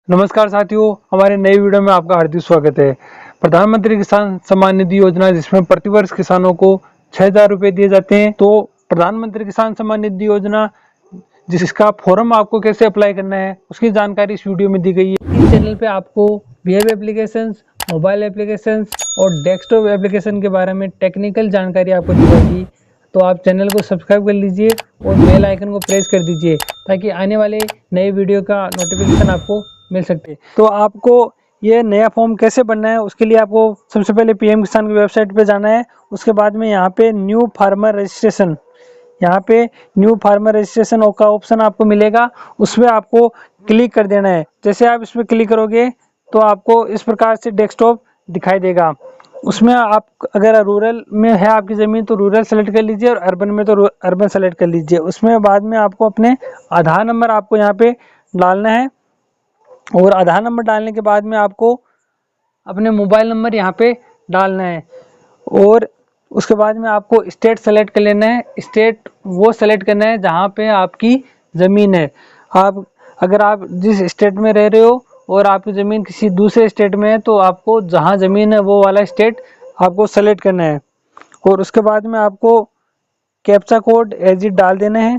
नमस्कार साथियों, हमारे नए वीडियो में आपका हार्दिक स्वागत है। प्रधानमंत्री किसान सम्मान निधि योजना, जिसमें प्रतिवर्ष किसानों को 6,000 रुपए दिए जाते हैं। तो प्रधानमंत्री किसान सम्मान निधि योजना, जिसका फॉर्म आपको कैसे अप्लाई करना है, उसकी जानकारी इस वीडियो में दी गई है। इस चैनल पे आपको वेब एप्लीकेशंस, मोबाइल एप्लीकेशंस और डेस्कटॉप एप्लीकेशन के बारे में टेक्निकल जानकारी आपको दी जाएगी। तो आप चैनल को सब्सक्राइब कर लीजिए और बेल आइकन को प्रेस कर दीजिए, ताकि आने वाले नए वीडियो का नोटिफिकेशन आपको मिल सकते हैं। तो आपको ये नया फॉर्म कैसे बनना है, उसके लिए आपको सबसे पहले पीएम किसान की वेबसाइट पे जाना है। उसके बाद में यहाँ पे न्यू फार्मर रजिस्ट्रेशन, यहाँ पे न्यू फार्मर रजिस्ट्रेशन का ऑप्शन आपको मिलेगा, उसमें आपको क्लिक कर देना है। जैसे आप इस पर क्लिक करोगे तो आपको इस प्रकार से डेस्कटॉप दिखाई देगा। उसमें आप अगर रूरल में है आपकी ज़मीन तो रूरल सेलेक्ट कर लीजिए, और अर्बन में तो अर्बन सेलेक्ट कर लीजिए। उसमें बाद में आपको अपने आधार नंबर आपको यहाँ पे डालना है, और आधार नंबर डालने के बाद में आपको अपने मोबाइल नंबर यहाँ पे डालना है, और उसके बाद में आपको स्टेट सेलेक्ट कर लेना है। स्टेट वो सेलेक्ट करना है जहाँ पे आपकी ज़मीन है। अगर आप जिस स्टेट में रह रहे हो और आपकी ज़मीन किसी दूसरे स्टेट में है, तो आपको जहाँ ज़मीन है वो वाला स्टेट आपको सेलेक्ट करना है। और उसके बाद में आपको कैप्चा कोड एज इट डाल देना है।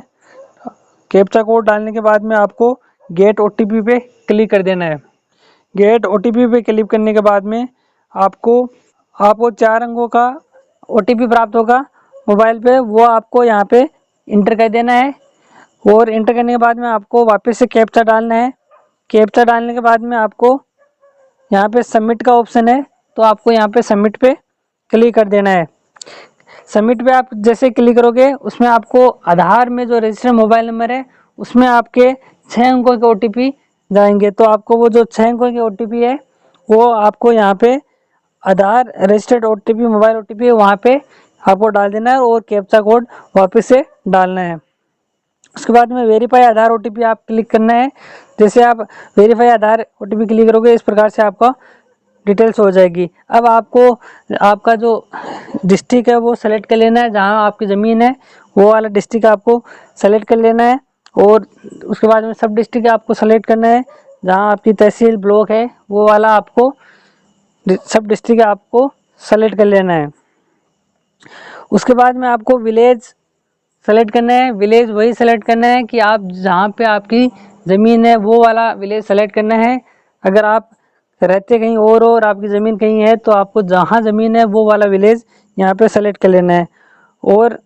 कैप्चा कोड डालने के बाद में आपको गेट ओटीपी पे क्लिक कर देना है। गेट ओटीपी पे क्लिक करने के बाद में आपको 4 अंकों का ओटीपी प्राप्त होगा मोबाइल पे, वो आपको यहाँ पे इंटर कर देना है। और इंटर करने के बाद में आपको वापस से कैप्चा डालना है। कैप्चा डालने के बाद में आपको यहाँ पे सबमिट का ऑप्शन है, तो आपको यहाँ पे सबमिट पे क्लिक कर देना है। सबमिट पे आप जैसे क्लिक करोगे, उसमें आपको आधार में जो रजिस्टर्ड मोबाइल नंबर है उसमें आपके 6 अंकों के ओटीपी जाएंगे। तो आपको वो जो 6 अंकों के ओटीपी है वो आपको यहाँ पे आधार रजिस्टर्ड ओटीपी, मोबाइल ओटीपी है, वहाँ पे आपको डाल देना है, और कैप्चा कोड वापस से डालना है। उसके बाद में वेरीफाई आधार ओटीपी आप क्लिक करना है। जैसे आप वेरीफाई आधार ओटीपी क्लिक करोगे, इस प्रकार से आपका डिटेल्स हो जाएगी। अब आपको आपका जो डिस्ट्रिक्ट है वो सेलेक्ट कर लेना है, जहाँ आपकी ज़मीन है वो वाला डिस्ट्रिक्ट आपको सेलेक्ट कर लेना है। और उसके बाद में सब डिस्ट्रिक्ट आपको सेलेक्ट करना है, जहाँ आपकी तहसील ब्लॉक है वो वाला आपको सब डिस्ट्रिक्ट आपको सेलेक्ट कर लेना है। उसके बाद में आपको विलेज सेलेक्ट करना है। विलेज वही सेलेक्ट करना है कि आप जहाँ पे आपकी ज़मीन है वो वाला विलेज सेलेक्ट करना है। अगर आप रहते कहीं और आपकी ज़मीन कहीं है, तो आपको जहाँ ज़मीन है वो वाला विलेज यहाँ पे सेलेक्ट कर लेना है। और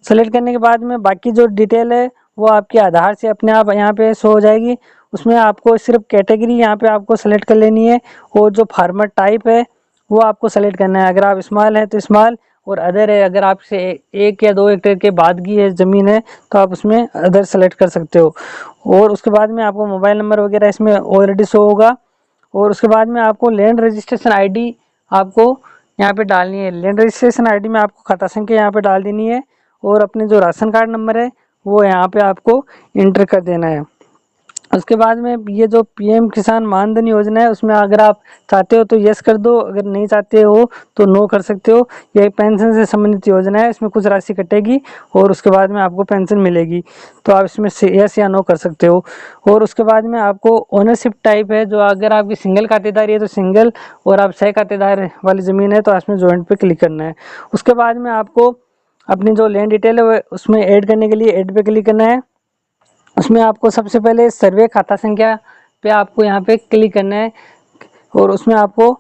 सेलेक्ट करने के बाद में बाकी जो डिटेल है वो आपके आधार से अपने आप यहाँ पे शो हो जाएगी। उसमें आपको सिर्फ कैटेगरी यहाँ पे आपको सेलेक्ट कर लेनी है, और जो फार्मर टाइप है वो आपको सेलेक्ट करना है। अगर आप स्मॉल है तो स्मॉल, और अदर है अगर आपसे 1 या 2 हेक्टेयर के बाद की है ज़मीन है तो आप उसमें अदर सेलेक्ट कर सकते हो। और उसके बाद में आपको मोबाइल नंबर वगैरह इसमें ऑलरेडी शो होगा। और उसके बाद में आपको लैंड रजिस्ट्रेशन आईडी आपको यहाँ पे डालनी है। लैंड रजिस्ट्रेशन आईडी में आपको खाता संख्या यहाँ पे डाल देनी है, और अपने जो राशन कार्ड नंबर है वो यहाँ पे आपको इंटर कर देना है। उसके बाद में ये जो पीएम किसान मानधन योजना है, उसमें अगर आप चाहते हो तो यस कर दो, अगर नहीं चाहते हो तो नो कर सकते हो। ये पेंशन से संबंधित योजना है, इसमें कुछ राशि कटेगी और उसके बाद में आपको पेंशन मिलेगी, तो आप इसमें से यस या नो कर सकते हो। और उसके बाद में आपको ओनरशिप टाइप है, जो अगर आपकी सिंगल खातेदारी है तो सिंगल, और आप 6 खातेदार वाली ज़मीन है तो इसमें जॉइंट पे क्लिक करना है। उसके बाद में आपको अपनी जो लैंड डिटेल है उसमें ऐड करने के लिए ऐड पे क्लिक करना है। उसमें आपको सबसे पहले सर्वे खाता संख्या पे आपको यहाँ पे क्लिक करना है, और उसमें आपको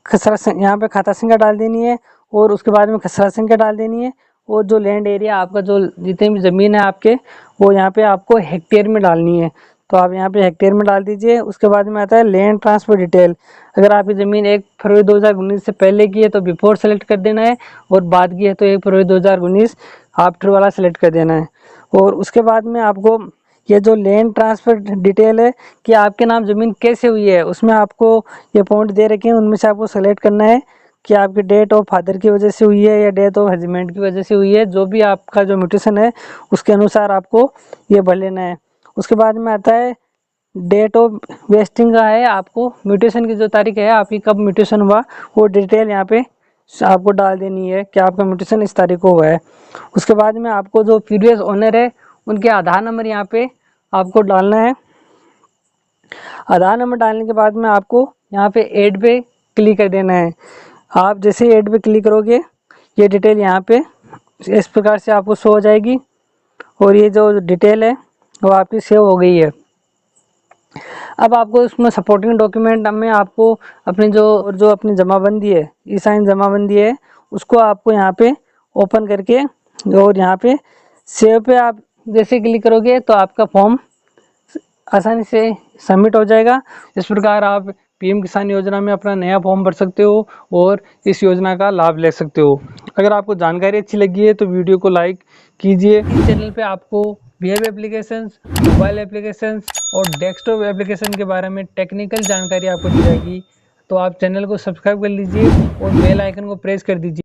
खसरा यहाँ पे खाता संख्या डाल देनी है, और उसके बाद में खसरा संख्या डाल देनी है। और जो लैंड एरिया आपका, जो जितनी भी ज़मीन है आपके, वो यहाँ पे आपको हेक्टेयर में डालनी है, तो आप यहाँ पे हेक्टेयर में डाल दीजिए। उसके बाद में आता है लैंड ट्रांसफ़र डिटेल। अगर आपकी ज़मीन 1 फरवरी 2019 से पहले की है तो बिफोर सेलेक्ट कर देना है, और बाद की है तो 1 फरवरी 2019 आफ्टर वाला सेलेक्ट कर देना है। और उसके बाद में आपको ये जो लैंड ट्रांसफ़र डिटेल है कि आपके नाम ज़मीन कैसे हुई है, उसमें आपको ये पॉइंट दे रखे हैं, उनमें से आपको सेलेक्ट करना है कि आपकी डेट ऑफ फादर की वजह से हुई है या डेट ऑफ हस्बैंड की वजह से हुई है। जो भी आपका जो म्यूटेशन है उसके अनुसार आपको ये भर लेना है। उसके बाद में आता है डेट ऑफ वेस्टिंग का है, आपको म्यूटेशन की जो तारीख है, आपकी कब म्यूटेशन हुआ, वो डिटेल यहाँ पे आपको डाल देनी है कि आपका म्यूटेशन इस तारीख को हुआ है। उसके बाद में आपको जो प्रीवियस ओनर है उनके आधार नंबर यहाँ पे आपको डालना है। आधार नंबर डालने के बाद में आपको यहाँ पे ऐड पे क्लिक कर देना है। आप जैसे ऐड पे क्लिक करोगे ये डिटेल यहाँ पे इस प्रकार से आपको शो हो जाएगी और ये जो डिटेल है वो आपकी सेव हो गई है। अब आपको इसमें सपोर्टिंग डॉक्यूमेंट में आपको अपनी जो अपनी जमाबंदी है, ई साइन जमाबंदी है, उसको आपको यहाँ पे ओपन करके और यहाँ पे सेव पे आप जैसे क्लिक करोगे तो आपका फॉर्म आसानी से सबमिट हो जाएगा। इस प्रकार आप पीएम किसान योजना में अपना नया फॉर्म भर सकते हो और इस योजना का लाभ ले सकते हो। अगर आपको जानकारी अच्छी लगी है तो वीडियो को लाइक कीजिए। इस चैनल पे आपको वेब एप्लीकेशंस, मोबाइल एप्लीकेशंस और डेस्कटॉप एप्लीकेशन के बारे में टेक्निकल जानकारी आपको दी जाएगी। तो आप चैनल को सब्सक्राइब कर लीजिए और बेल आइकन को प्रेस कर दीजिए।